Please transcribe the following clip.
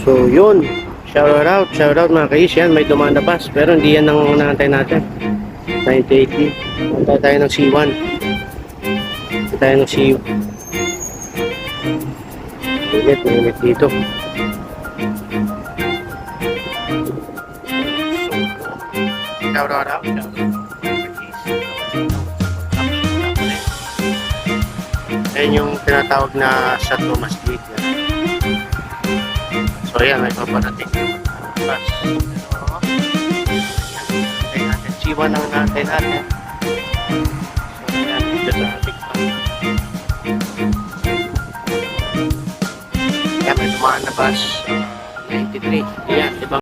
So yun, shout out mga kais. Yan, may dumaan na bus, pero hindi yan ang naantay natin. 9080. Punta tayo ng C1. Punta tayo ng C1. Init dito. Shout out. Ayan yung tinatawag na sa Thomas Gate. So ayan, may paparating na bus. C1 ang natin natin. So ayan, dito traffic pa. Ayan, may dumaan na bus. 93. Ayan.